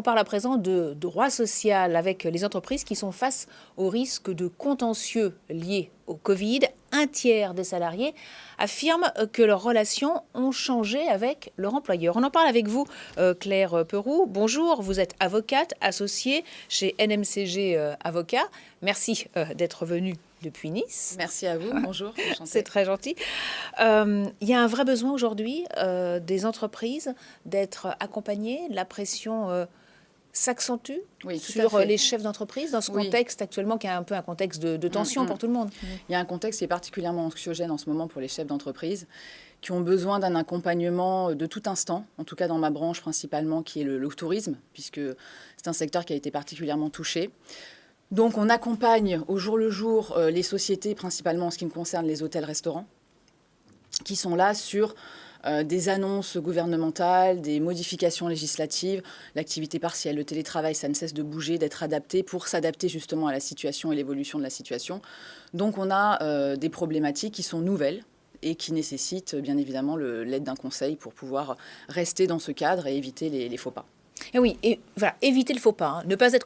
On parle à présent de droit social avec les entreprises qui sont face au risque de contentieux liés au Covid. Un tiers des salariés affirment que leurs relations ont changé avec leur employeur. On en parle avec vous, Claire Peroux. Bonjour, vous êtes avocate associée chez NMCG Avocats. Merci d'être venue depuis Nice. Merci à vous, bonjour. C'est très gentil. Il y a un vrai besoin aujourd'hui des entreprises d'être accompagnées. La pression s'accentue sur les chefs d'entreprise dans ce contexte actuellement qui est un peu un contexte de tension pour tout le monde. Il y a un contexte qui est particulièrement anxiogène en ce moment pour les chefs d'entreprise qui ont besoin d'un accompagnement de tout instant, en tout cas dans ma branche principalement qui est le tourisme, puisque c'est un secteur qui a été particulièrement touché. Donc on accompagne au jour le jour les sociétés, principalement en ce qui me concerne les hôtels-restaurants, qui sont là sur des annonces gouvernementales, des modifications législatives, l'activité partielle, le télétravail, ça ne cesse de bouger, d'être adapté pour s'adapter justement à la situation et l'évolution de la situation. Donc on a des problématiques qui sont nouvelles et qui nécessitent bien évidemment l'aide d'un conseil pour pouvoir rester dans ce cadre et éviter les faux pas. Et oui, et voilà, éviter le faux pas, hein. Ne pas être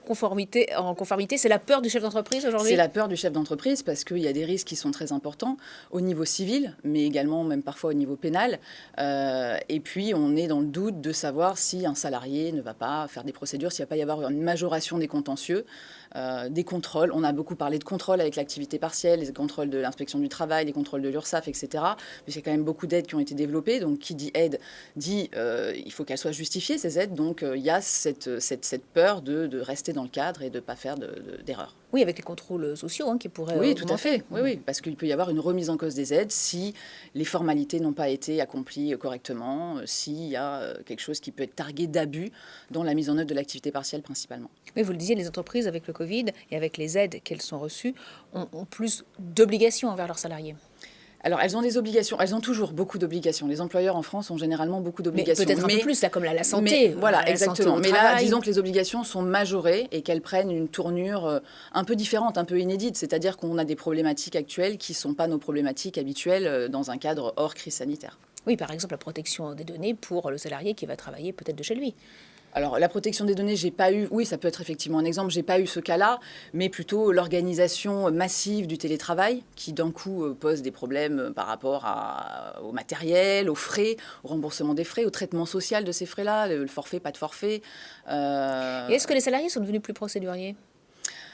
en conformité, c'est la peur du chef d'entreprise aujourd'hui ? C'est la peur du chef d'entreprise parce qu'il y a des risques qui sont très importants au niveau civil, mais également même parfois au niveau pénal. Et puis on est dans le doute de savoir si un salarié ne va pas faire des procédures, s'il ne va pas y avoir une majoration des contentieux, des contrôles. On a beaucoup parlé de contrôles avec l'activité partielle, les contrôles de l'inspection du travail, les contrôles de l'URSSAF, etc. Mais il y a quand même beaucoup d'aides qui ont été développées. Donc qui dit aide dit il faut qu'elles soient justifiées, ces aides. Donc il y a cette peur de rester dans le cadre et de ne pas faire d'erreurs. Oui, avec les contrôles sociaux qui pourraient Oui, tout à fait. Oui, parce qu'il peut y avoir une remise en cause des aides si les formalités n'ont pas été accomplies correctement, s'il y a quelque chose qui peut être targué d'abus dans la mise en œuvre de l'activité partielle principalement. Oui, vous le disiez, les entreprises avec le Covid et avec les aides qu'elles sont reçues ont plus d'obligations envers leurs salariés. Alors, elles ont des obligations. Elles ont toujours beaucoup d'obligations. Les employeurs en France ont généralement beaucoup d'obligations. Mais peut-être un peu plus, là, comme la santé. Voilà, exactement. Mais là, disons que les obligations sont majorées et qu'elles prennent une tournure un peu différente, un peu inédite. C'est-à-dire qu'on a des problématiques actuelles qui ne sont pas nos problématiques habituelles dans un cadre hors crise sanitaire. Oui, par exemple, la protection des données pour le salarié qui va travailler peut-être de chez lui. Alors, la protection des données, j'ai pas eu... Oui, ça peut être effectivement un exemple. J'ai pas eu ce cas-là, mais plutôt l'organisation massive du télétravail qui, d'un coup, pose des problèmes par rapport au matériel, aux frais, au remboursement des frais, au traitement social de ces frais-là, le forfait, pas de forfait. Et est-ce que les salariés sont devenus plus procéduriers ?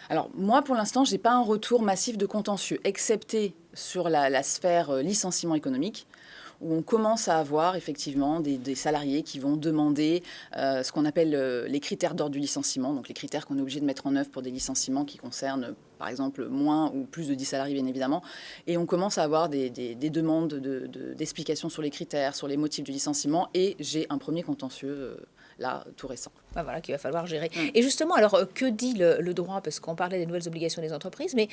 Alors, moi, pour l'instant, je n'ai pas un retour massif de contentieux, excepté sur la sphère licenciement économique, où on commence à avoir effectivement des salariés qui vont demander ce qu'on appelle les critères d'ordre du licenciement, donc les critères qu'on est obligé de mettre en œuvre pour des licenciements qui concernent par exemple moins ou plus de 10 salariés bien évidemment, et on commence à avoir des demandes d'explications sur les critères, sur les motifs du licenciement, et j'ai un premier contentieux là, tout récent. Ben voilà, qu'il va falloir gérer. Et justement, alors, que dit le droit ? Parce qu'on parlait des nouvelles obligations des entreprises, mais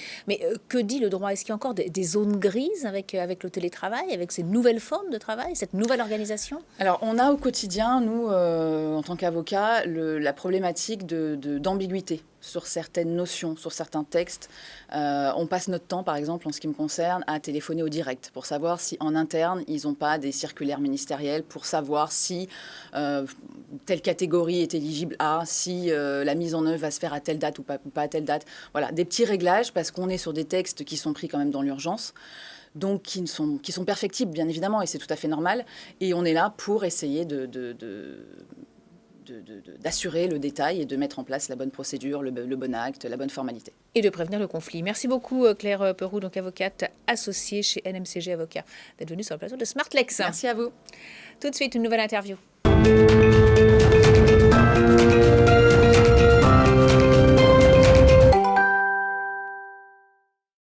que dit le droit ? Est-ce qu'il y a encore des zones grises avec le télétravail, avec ces nouvelles formes de travail, cette nouvelle organisation ? Alors, on a au quotidien, nous, en tant qu'avocats, la problématique d'ambiguïté sur certaines notions, sur certains textes. On passe notre temps, par exemple, en ce qui me concerne, à téléphoner au direct pour savoir si, en interne, ils n'ont pas des circulaires ministériels, pour savoir si telle catégorie est éligible à, si la mise en œuvre va se faire à telle date ou pas à telle date. Voilà, des petits réglages, parce qu'on est sur des textes qui sont pris quand même dans l'urgence, donc qui sont perfectibles, bien évidemment, et c'est tout à fait normal. Et on est là pour essayer d'assurer le détail et de mettre en place la bonne procédure, le bon acte, la bonne formalité. Et de prévenir le conflit. Merci beaucoup Claire Peroux, donc avocate associée chez NMCG Avocats, d'être venue sur le plateau de Smartlex. Merci à vous. Tout de suite, une nouvelle interview.